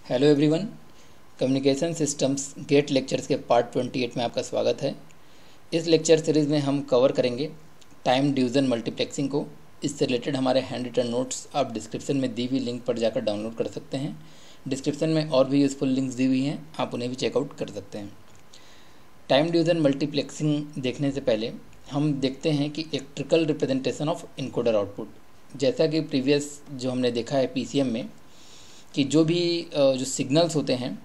Hello everyone, communication systems GATE lectures के part 28 में आपका स्वागत है। इस लेक्चर सीरीज़ में हम कवर करेंगे टाइम डिवीज़न मल्टीप्लेक्सिंग को। इससे रिलेटेड हमारे हैंड रिटन नोट्स आप डिस्क्रिप्शन में दी हुई लिंक पर जाकर डाउनलोड कर सकते हैं। डिस्क्रिप्शन में और भी यूज़फुल लिंक्स दी हुई हैं, आप उन्हें भी चेकआउट कर सकते हैं। टाइम डिवीज़न मल्टीप्लेक्सिंग देखने से पहले हम देखते हैं कि electrical representation of encoder output. जैसा कि प्रीवियस जो हमने देखा है पीसीएम में कि जो भी जो सिग्नल्स होते हैं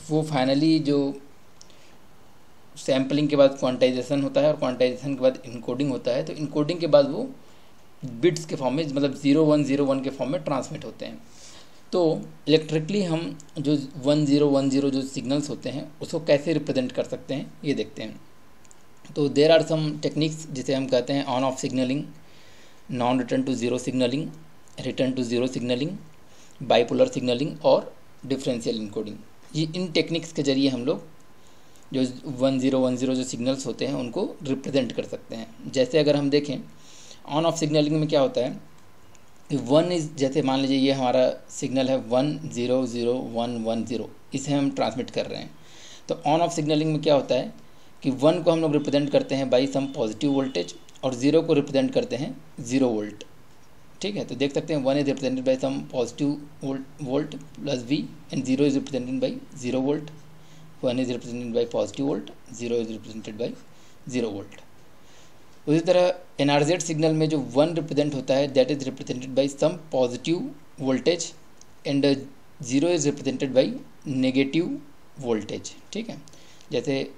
वो फाइनली जो सैम्पलिंग के बाद क्वांटाइजेशन होता है और क्वांटाइजेशन के बाद इनकोडिंग होता है, तो इनकोडिंग के बाद वो बिट्स के फॉर्म में मतलब 0101 के फॉर्म में ट्रांसमिट होते हैं। तो इलेक्ट्रिकली हम जो 1010 जो सिग्नल्स होते हैं उसको कैसे रिप्रेजेंट कर सकते हैं ये देखते हैं। तो देर आर सम टेक्निक्स जिसे हम कहते हैं on off signalling, non return to zero signalling, return to zero signalling, bipolar signalling और डिफरेंशियल इनकोडिंग। ये इन टेक्निक्स के ज़रिए हम लोग जो 1010 जो सिग्नल्स होते हैं उनको रिप्रेजेंट कर सकते हैं। जैसे अगर हम देखें ऑन ऑफ सिग्नलिंग में क्या होता है कि वन इज़, जैसे मान लीजिए ये हमारा सिग्नल है 100110, इसे हम ट्रांसमिट कर रहे हैं। तो ऑन ऑफ सिग्नलिंग में क्या होता है कि 1 को हम लोग रिप्रेजेंट करते हैं बाई सम पॉजिटिव वोल्टेज और 0 को रिप्रेजेंट करते हैं 0 वोल्ट। ठीक है, तो देख सकते हैं 1 is represented by some positive volt plus V and 0 is represented by 0 volt. 1 is represented by positive volt, 0 is represented by 0 volt. उसी तरह NRZ सिग्नल में जो 1 रिप्रेजेंट होता है that is represented by some positive voltage and 0 is represented by negative voltage. ठीक है, जैसे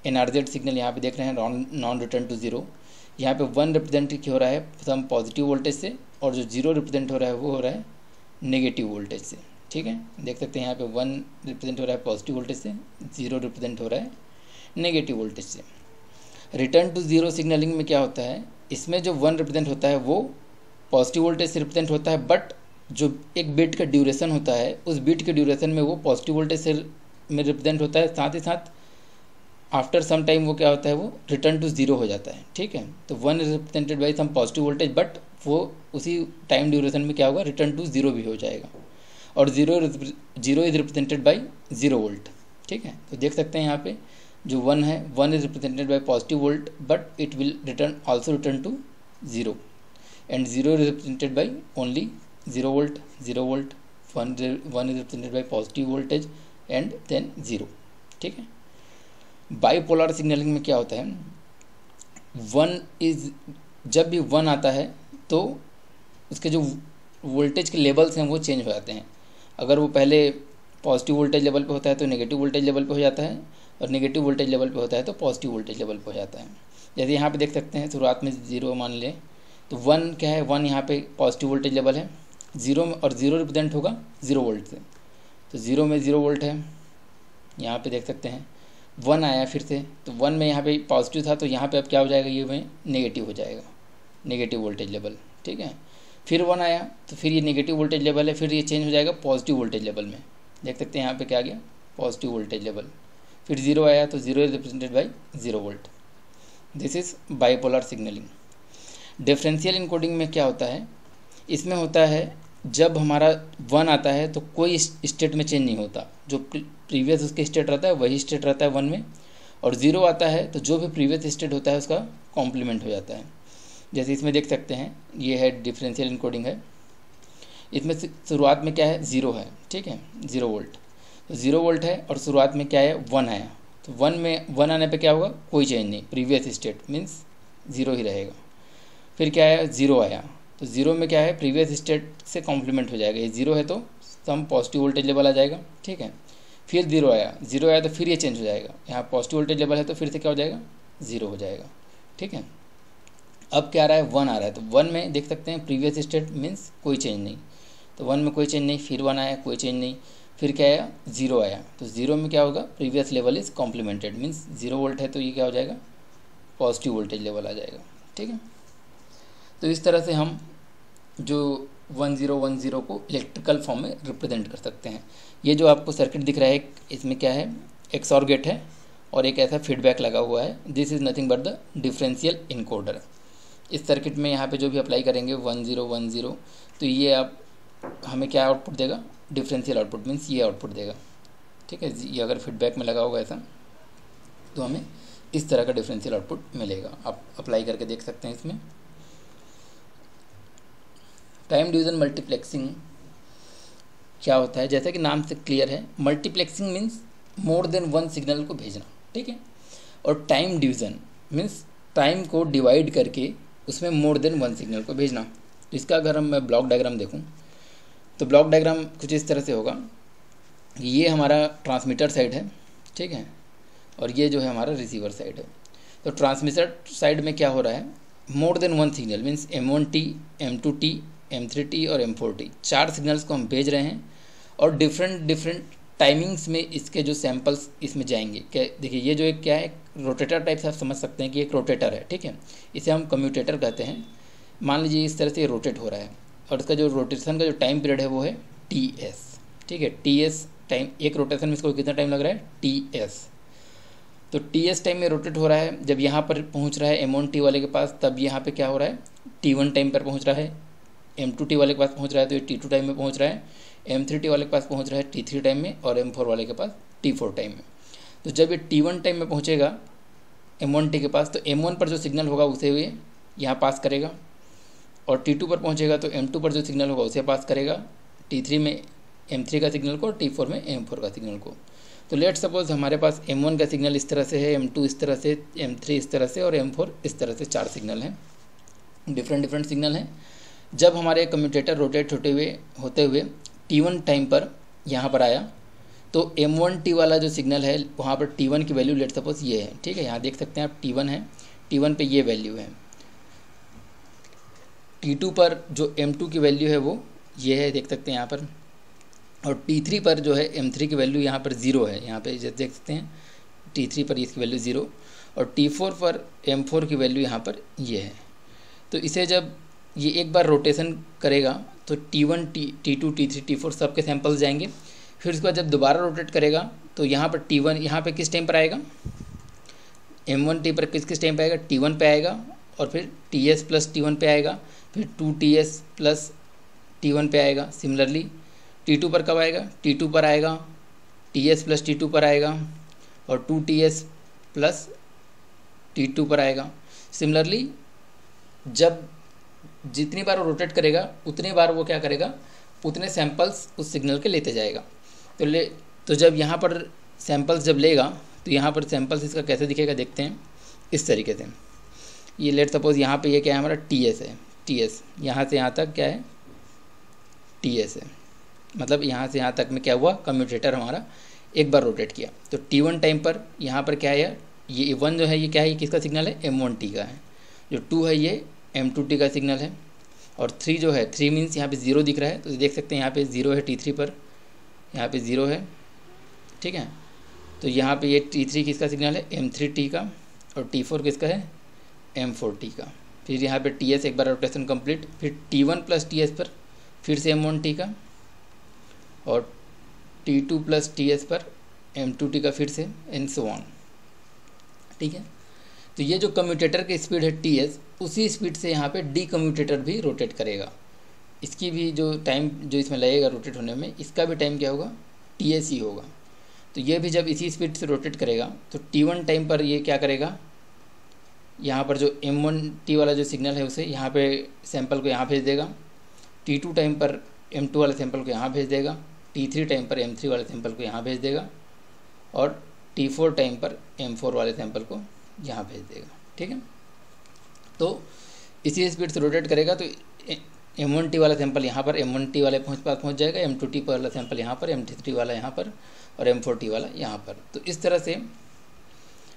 NRZ signal यहाँ पे देख रहे हैं नॉन रिटर्न टू ज़ीरो, यहाँ पे 1 रिप्रेजेंट हो रहा है सम पॉजिटिव वोल्टेज से और जो 0 रिप्रेजेंट हो रहा है वो हो रहा है नेगेटिव वोल्टेज से। ठीक है, देख सकते हैं यहाँ पे 1 रिप्रेजेंट हो रहा है पॉजिटिव वोल्टेज से, 0 रिप्रेजेंट हो रहा है नेगेटिव वोल्टेज से। रिटर्न टू ज़ीरो सिग्नलिंग में क्या होता है, इसमें जो 1 रिप्रेजेंट होता है वो पॉजिटिव वोल्टेज से रिप्रेजेंट होता है, बट जो एक बिट का ड्यूरेशन होता है उस बिट के ड्यूरेशन में वो पॉजिटिव वोल्टेज से में रिप्रेजेंट होता है, साथ ही साथ आफ्टर सम टाइम वो क्या होता है वो रिटर्न टू ज़ीरो हो जाता है। ठीक है, तो 1 is represented by some positive voltage but वो उसी टाइम ड्यूरेशन में क्या होगा रिटर्न टू ज़ीरो भी हो जाएगा और 0 इज रिप्रेजेंटेड बाई 0 वोल्ट। ठीक है, तो देख सकते हैं यहाँ पे जो 1 है 1 is represented by positive volt but it will return also return to 0 and 0 is represented by only 0 volt 0 volt. 1 is represented by positive voltage and then 0। ठीक है, बाइपोलर सिग्नलिंग में क्या होता है, 1 इज जब भी 1 आता है तो उसके जो वोल्टेज के लेवल्स हैं वो चेंज हो जाते हैं। अगर वो पहले पॉजिटिव वोल्टेज लेवल पे होता है तो नेगेटिव वोल्टेज लेवल पे हो जाता है और नेगेटिव वोल्टेज लेवल पे होता है तो पॉजिटिव वोल्टेज लेवल पे हो जाता है। जैसे यहाँ पे देख सकते हैं शुरुआत में 0 मान लें तो 1 क्या है, 1 यहाँ पे पॉजिटिव वोल्टेज लेवल है 0 में और 0 रिप्रेजेंट होगा 0 वोल्ट से, तो 0 में 0 वोल्ट है। यहाँ पे देख सकते हैं 1 आया फिर से, तो 1 में यहाँ पे पॉजिटिव था तो यहाँ पे अब क्या हो जाएगा, ये में नेगेटिव हो जाएगा, नेगेटिव वोल्टेज लेवल। ठीक है, फिर 1 आया तो फिर ये नेगेटिव वोल्टेज लेवल है, फिर ये चेंज हो जाएगा पॉजिटिव वोल्टेज लेवल में। देख सकते हैं यहाँ पे क्या आ गया पॉजिटिव वोल्टेज लेवल। फिर 0 आया तो 0 is represented by 0 volt. This is bipolar signalling. Differential encoding में क्या होता है, इसमें होता है जब हमारा 1 आता है तो कोई स्टेट में चेंज नहीं होता, जो प्रीवियस उसके स्टेट रहता है वही स्टेट रहता है 1 में, और 0 आता है तो जो भी प्रीवियस स्टेट होता है उसका कॉम्प्लीमेंट हो जाता है। जैसे इसमें देख सकते हैं ये है डिफरेंशियल इनकोडिंग है, इसमें शुरुआत में क्या है 0 है। ठीक है, 0 वोल्ट, तो 0 वोल्ट है और शुरुआत में क्या है 1 आया, तो 1 में 1 आने पे क्या होगा कोई चेंज नहीं, प्रीवियस स्टेट मीन्स 0 ही रहेगा। फिर क्या है 0 आया तो 0 में क्या है प्रीवियस स्टेट से कॉम्प्लीमेंट हो जाएगा, ये 0 है तो सम पॉजिटिव वोल्टेज लेवल आ जाएगा। ठीक है, फिर 0 आया तो फिर ये चेंज हो जाएगा, यहाँ पॉजिटिव वोल्टेज लेवल है तो फिर से क्या हो जाएगा 0 हो जाएगा। ठीक है, अब क्या आ रहा है 1 आ रहा है, तो 1 में देख सकते हैं प्रीवियस स्टेट मीन्स कोई चेंज नहीं, तो 1 में कोई चेंज नहीं, फिर 1 आया कोई चेंज नहीं, फिर क्या आया 0 आया, तो 0 में क्या होगा previous level is complimented means 0 volt है तो ये क्या हो जाएगा पॉजिटिव वोल्टेज लेवल आ जाएगा। ठीक है, तो इस तरह से हम जो 1010 को इलेक्ट्रिकल फॉर्म में रिप्रेजेंट कर सकते हैं। ये जो आपको सर्किट दिख रहा है इसमें क्या है XOR गेट है और एक ऐसा फीडबैक लगा हुआ है, this is nothing but the differential encoder. इस सर्किट में यहाँ पे जो भी अप्लाई करेंगे 1010 तो ये आप हमें क्या आउटपुट देगा डिफरेंशियल आउटपुट मीन्स ये आउटपुट देगा, ठीक है। ये अगर फीडबैक में लगा होगा ऐसा तो हमें इस तरह का डिफरेंशियल आउटपुट मिलेगा। आप अप्लाई करके देख सकते हैं इसमें। टाइम डिवीज़न मल्टीप्लेक्सिंग क्या होता है, जैसा कि नाम से क्लियर है, multiplexing means more than one signal को भेजना, ठीक है। और टाइम डिवीज़न मीन्स टाइम को डिवाइड करके उसमें मोर देन वन सिग्नल को भेजना। तो इसका अगर मैं ब्लॉक डायग्राम देखूं तो ब्लॉक डायग्राम कुछ इस तरह से होगा। ये हमारा ट्रांसमीटर साइड है, ठीक है, और ये जो है हमारा रिसीवर साइड है। तो ट्रांसमीटर साइड में क्या हो रहा है, more than one signal means M1T, M2T, M3T और M4T, 4 सिग्नल्स को हम भेज रहे हैं और डिफरेंट टाइमिंग्स में इसके जो सैम्पल्स इसमें जाएंगे। क्या देखिए, ये जो एक क्या है, रोटेटर टाइप से आप समझ सकते हैं कि एक रोटेटर है, ठीक है। इसे हम कम्यूटेटर कहते हैं। मान लीजिए इस तरह से रोटेट हो रहा है और इसका जो रोटेशन का जो टाइम पीरियड है वो है TS, ठीक है। TS टाइम, एक रोटेशन में इसको कितना टाइम लग रहा है, TS। तो TS टाइम में रोटेट हो रहा है। जब यहाँ पर पहुँच रहा है M1T वाले के पास, तब यहाँ पे क्या हो रहा है, T1 टाइम पर पहुँच रहा है। M2T वाले के पास पहुँच रहा है तो ये T2 टाइम में पहुँच रहा है। M3T वाले के पास पहुँच रहा है T3 टाइम में और M4 वाले के पास T4 टाइम में। तो जब ये T1 टाइम में पहुँचेगा M1T के पास, तो M1 पर जो सिग्नल होगा उसे ये यहाँ पास करेगा और T2 पर पहुँचेगा तो M2 पर जो सिग्नल होगा उसे पास करेगा, T3 में M3 का सिग्नल को और T4 में M4 का सिग्नल को। तो लेट सपोज हमारे पास M1 का सिग्नल इस तरह से है, M2 इस तरह से, M3 इस तरह से और M4 इस तरह से, 4 सिग्नल हैं, डिफरेंट सिग्नल हैं। जब हमारे कम्यूटेटर रोटेट होते हुए T1 टाइम पर यहाँ पर आया तो M1T वाला जो सिग्नल है वहाँ पर T1 की वैल्यू लेट सपोज ये है, ठीक है। यहाँ देख सकते हैं आप T1 है, T1 पे ये वैल्यू है। T2 पर जो M2 की वैल्यू है वो ये है, देख सकते हैं यहाँ पर। और T3 पर जो है M3 की वैल्यू यहाँ पर 0 है, यहाँ पे जैसे देख सकते हैं T3 पर इसकी वैल्यू 0 और T4 पर M4 की वैल्यू यहाँ पर ये है। तो इसे जब ये एक बार रोटेशन करेगा तो T1, T2, T3, T4 सबके सैंपल्स जाएंगे। फिर उसके बाद जब दोबारा रोटेट करेगा तो यहाँ पर T1 यहाँ पे किस टाइम पर आएगा, M1T पर किस टाइम पे आएगा, T1 पे आएगा और फिर TS प्लस T1 पे आएगा, फिर 2TS प्लस T1 पे आएगा। सिमिलरली T2 पर कब आएगा, T2 पर आएगा, TS प्लस T2 पर आएगा और 2TS प्लस T2 पर आएगा। सिमिलरली जब जितनी बार वो रोटेट करेगा उतनी बार वो क्या करेगा, उतने सैंपल्स उस सिग्नल के लेते जाएगा। तो जब यहाँ पर सैंपल्स जब लेगा तो यहाँ पर सैंपल्स इसका कैसे दिखेगा देखते हैं, इस तरीके से। ये लेट सपोज यहाँ पे ये क्या है, हमारा TS है, TS यहाँ से यहाँ तक क्या है, TS है। मतलब यहाँ से यहाँ तक में क्या हुआ, कम्यूटेटर हमारा एक बार रोटेट किया। तो T1 टाइम पर यहाँ पर क्या है, ये 1 जो है ये क्या है, ये किसका सिग्नल है, M1T का है। जो 2 है ये M2T का सिग्नल है और 3 जो है, 3 मीन्स यहाँ पे 0 दिख रहा है, तो देख सकते हैं यहाँ पे 0 है T3 पर, यहाँ पे 0 है, ठीक है। तो यहाँ पे ये T3 किसका सिग्नल है, M3T का और T4 किसका है, M4T का। फिर यहाँ पे TS एक बार रोटेशन कंप्लीट, फिर T1 प्लस TS पर फिर से M1T का और T2 प्लस TS पर M2T का फिर से एंड सो ऑन, ठीक है। तो ये जो कम्यूटेटर की स्पीड है TS, उसी स्पीड से यहाँ पे डी कम्यूटेटर भी रोटेट करेगा। इसकी भी जो टाइम जो इसमें लगेगा रोटेट होने में, इसका भी टाइम क्या होगा, TS ही होगा। तो ये भी जब इसी स्पीड से रोटेट करेगा तो T1 टाइम पर ये क्या करेगा, यहाँ पर जो M1T वाला जो सिग्नल है उसे यहाँ पे सैंपल को यहाँ भेज देगा, T2 टाइम पर M2 वाले सैंपल को यहाँ भेज देगा, T3 टाइम पर M3 वाले सैंपल को यहाँ भेज देगा और T4 टाइम पर M4 वाले सैंपल को यहाँ भेज देगा, ठीक है। तो इसी स्पीड से रोटेट करेगा तो M1T वाला सैंपल यहाँ पर M1T वाले पास पहुँच जाएगा, M2T वाला सैंपल यहाँ पर, M3 वाला यहाँ पर और M4T वाला यहाँ पर। तो इस तरह से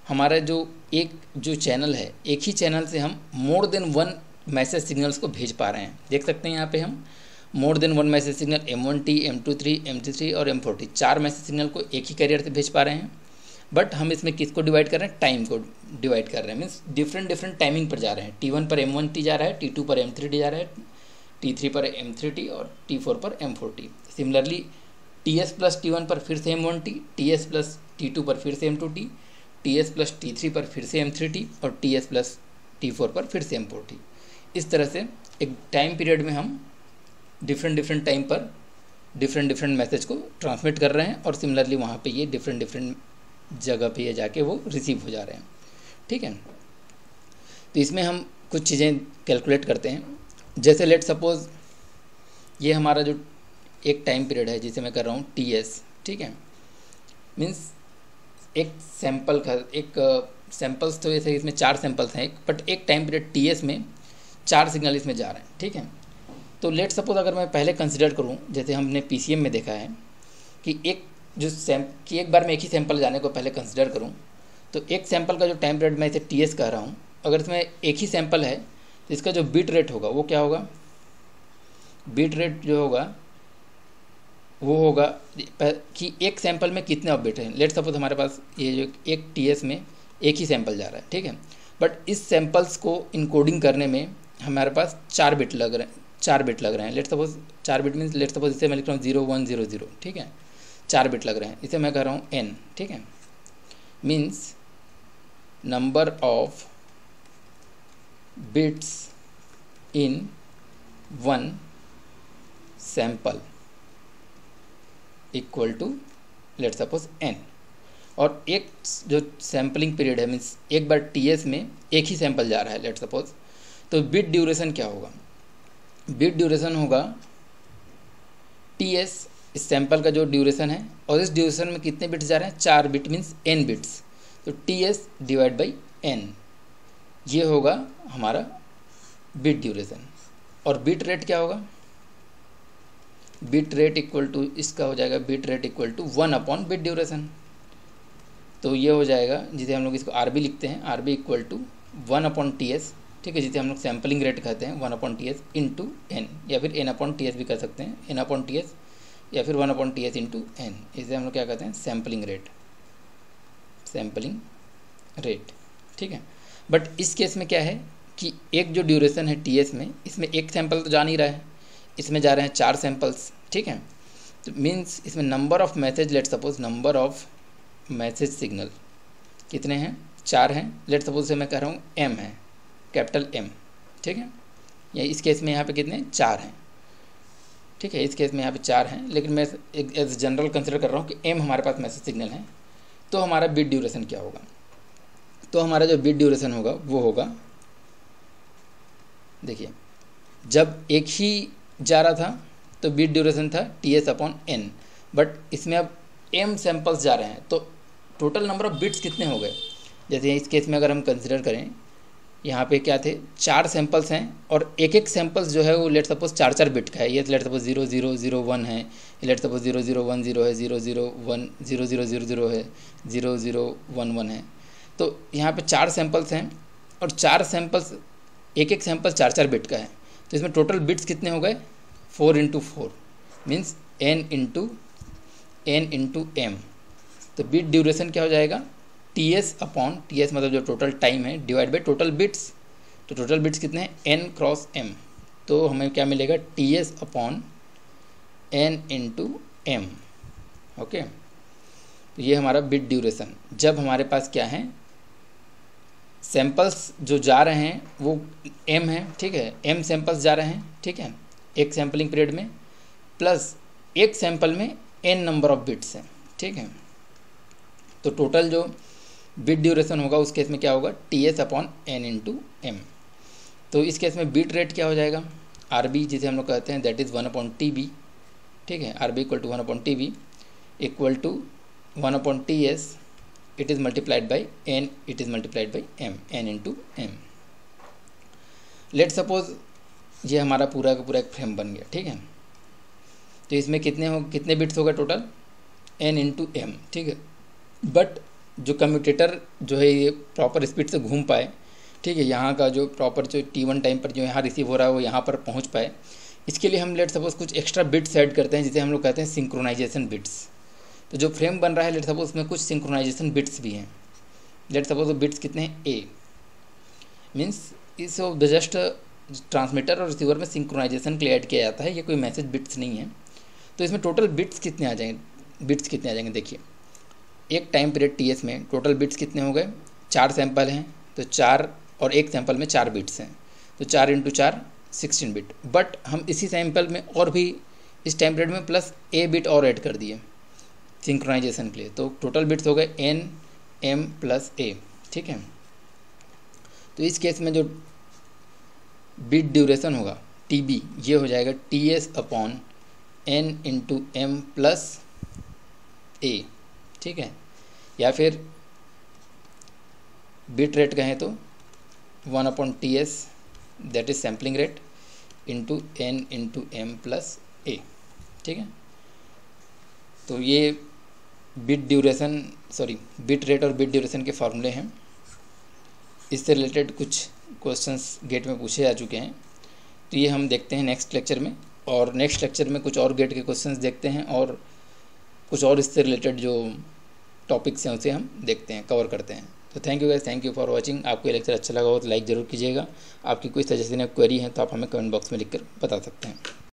हमारा जो चैनल है, एक ही चैनल से हम more than one message signals को भेज पा रहे हैं। देख सकते हैं यहाँ पे हम more than one message signal M1T, M2, M3 और M4T 4 मैसेज सिग्नल को एक ही कैरियर से भेज पा रहे हैं। बट हम इसमें किसको डिवाइड कर रहे हैं, टाइम को डिवाइड कर रहे हैं, मीन्स डिफरेंट टाइमिंग पर जा रहे हैं। T1 पर M1T जा रहा है, T2 पर M3T जा रहा है, T3 पर M3T और T4 पर M4T। Similarly TS plus T1 पर फिर से M1T, TS प्लस T2 पर फिर से M2T, TS प्लस T3 पर फिर से M3T और TS प्लस T4 पर फिर से M4T। इस तरह से एक टाइम पीरियड में हम डिफरेंट टाइम पर डिफरेंट डिफरेंट मैसेज को ट्रांसमिट कर रहे हैं और सिमिलरली वहाँ पे ये डिफरेंट डिफरेंट जगह पे ये जाके वो रिसीव हो जा रहे हैं, ठीक है। तो इसमें हम कुछ चीज़ें कैलकुलेट करते हैं। जैसे लेट सपोज ये हमारा जो एक टाइम पीरियड है जिसे मैं कर रहा हूँ TS, ठीक है। मीन्स एक सैम्पल का एक सैम्पल्स तो ऐसे इसमें 4 सैम्पल्स हैं, बट एक टाइम पीरियड TS में 4 सिग्नल इसमें जा रहे हैं, ठीक है। तो लेट सपोज अगर मैं पहले कंसिडर करूं, जैसे हमने PCM में देखा है कि एक बार में एक ही सैंपल जाने को पहले कंसिडर करूं, तो एक सैंपल का जो टाइम पीरियड मैं इसे TS कह रहा हूं, अगर इसमें एक ही सैंपल है तो इसका जो बिट रेट होगा वो क्या होगा, बिट रेट जो होगा वो होगा कि एक सैंपल में कितने ऑफ बिट हैं। लेट सपोज हमारे पास ये जो एक TS में एक ही सैंपल जा रहा है, ठीक है, बट इस सैंपल्स को इनकोडिंग करने में हमारे पास 4 बिट लग रहे हैं। Let suppose 4 bit means let suppose इसे मैं लिख रहा हूँ 0 1 0 0, ठीक है, 4 बिट लग रहे हैं, इसे मैं कह रहा हूँ n, ठीक है। Means number of bits in one sample equal to let suppose n, और एक जो सैम्पलिंग पीरियड है मीन्स एक बार TS में एक ही सैंपल जा रहा है लेट सपोज, तो बिट ड्यूरेशन क्या होगा, बिट ड्यूरेशन होगा TS इस सैंपल का जो ड्यूरेशन है, और इस ड्यूरेशन में कितने बिट्स जा रहे हैं, 4 बिट मीन्स n बिट्स, तो TS डिवाइड बाई n, ये होगा हमारा बिट ड्यूरेशन। और बिट रेट क्या होगा, बिट रेट इक्वल टू इसका हो जाएगा bit rate equal to 1 upon bit duration. तो ये हो जाएगा जिसे हम लोग इसको RB लिखते हैं, RB equal to 1 upon TS, ठीक है, जिसे हम लोग सैम्पलिंग रेट कहते हैं 1 अपॉन TS इंटू n, या फिर n अपॉन TS भी कर सकते हैं, n अपॉन TS या फिर 1 अपॉन TS इंटू n, इसे हम लोग क्या कहते हैं सैम्पलिंग रेट, ठीक है। बट इस केस में क्या है कि एक जो ड्यूरेशन है TS में, इसमें एक सैंपल तो जा नहीं रहा है, इसमें जा रहे हैं 4 सैंपल्स, ठीक है। तो मीन्स इसमें number of message, let suppose number of message signal कितने हैं, 4 हैं। लेट सपोज से मैं कह रहा हूँ M है, कैपिटल M, ठीक है। या इस केस में यहाँ पे कितने 4 हैं, ठीक है, इस केस में यहाँ पे 4 हैं, लेकिन मैं एज जनरल कंसिडर कर रहा हूँ कि M हमारे पास मैसेज सिग्नल है। तो हमारा बिट ड्यूरेशन क्या होगा, तो हमारा जो बिट ड्यूरेशन होगा वो होगा, देखिए जब एक ही जा रहा था तो बिट ड्यूरेशन था TS अपॉन n, बट इसमें अब m सैंपल्स जा रहे हैं तो टोटल नंबर ऑफ बिट्स कितने हो गए। जैसे इस केस में अगर हम कंसिडर करें, यहाँ पे क्या थे 4 सैंपल्स हैं और एक एक सैंपल्स जो है वो लेट सपोज 4 बिट का है। ये लेट सपोज 0 0 0 1 है, लेट सपोज 0 0 1 0 है, 0 0 1 0 0 0 0 है, 0 0 1 1 है। तो यहाँ पे 4 सैंपल्स हैं और 4 सैंपल्स एक एक सैंपल 4 बिट का है, तो इसमें टोटल बिट्स कितने हो गए 4 × 4 मीन्स n इंटू m। तो बिट ड्यूरेशन क्या हो जाएगा TS अपॉन TS मतलब जो टोटल टाइम है डिवाइड बाई टोटल बिट्स। तो टोटल बिट्स कितने हैं n क्रॉस m, तो हमें क्या मिलेगा TS upon n into m, okay. तो ये हमारा बिट ड्यूरेशन, जब हमारे पास क्या है सैंपल्स जो जा रहे हैं वो m है, ठीक है, m सैंपल्स जा रहे हैं, ठीक है, एक सैम्पलिंग पीरियड में, प्लस एक सैंपल में n नंबर ऑफ बिट्स हैं, ठीक है। तो टोटल जो बिट ड्यूरेशन होगा उस केस में क्या होगा TS upon n into m। तो इस केस में बिट रेट क्या हो जाएगा RB, जिसे हम लोग कहते हैं दैट इज़ 1 अपॉन TB, ठीक है, RB equal to 1 upon TB equal to 1 upon TS, it is multiplied by n, it is multiplied by m, n into m। Let suppose ये हमारा पूरा का पूरा एक फ्रेम बन गया, ठीक है। तो इसमें कितने बिट्स हो गए टोटल n इंटू m, ठीक है। बट जो कम्यूटेटर जो है ये प्रॉपर स्पीड से घूम पाए, ठीक है, यहाँ का जो प्रॉपर जो T1 टाइम पर जो यहाँ रिसीव हो रहा है वो यहाँ पर पहुँच पाए, इसके लिए हम लेट सपोज कुछ एक्स्ट्रा बिट्स ऐड करते हैं जिसे हम लोग कहते हैं सिंक्रोनाइजेशन बिट्स। तो जो फ्रेम बन रहा है लेट सपोज उसमें कुछ सिंक्रोनाइजेशन बिट्स भी हैं। लेट सपोज वो बिट्स कितने हैं A, मीन्स इस जस्ट ट्रांसमीटर और रिसीवर में सिंक्रोनाइजेशन के लिए ऐड किया जाता है, ये कोई मैसेज बिट्स नहीं है। तो इसमें टोटल बिट्स कितने आ जाएंगे, देखिए एक टाइम पीरियड TS में टोटल बिट्स कितने हो गए 4 सैंपल हैं, तो 4 और एक सैंपल में 4 बिट्स हैं, तो 4 × 4 16 बिट। बट हम इसी सैंपल में और भी इस टाइम पीरियड में प्लस ए बिट और ऐड कर दिए सिंक्रोनाइजेशन के लिए, तो टोटल बिट्स हो गए एन एम प्लस ए। ठीक है, तो इस केस में जो बिट ड्यूरेशन होगा टी बी, ये हो जाएगा T S upon N into M plus A. ठीक है, या फिर बिट रेट कहें तो 1/TS that is sampling rate into N into M plus A. ठीक है, तो ये बिट रेट और बिट ड्यूरेशन के फार्मूले हैं। इससे रिलेटेड कुछ क्वेश्चंस गेट में पूछे जा चुके हैं, तो ये हम देखते हैं नेक्स्ट लेक्चर में, और नेक्स्ट लेक्चर में कुछ और गेट के क्वेश्चंस देखते हैं और कुछ और इससे रिलेटेड जो टॉपिक्स हैं उसे हम देखते हैं, कवर करते हैं। तो thank you guys, thank you for watching. आपको ये लेक्चर अच्छा लगा हो तो लाइक ज़रूर कीजिएगा। आपकी कोई सजेशन या क्वेरी है तो आप हमें कमेंट बॉक्स में लिखकर बता सकते हैं।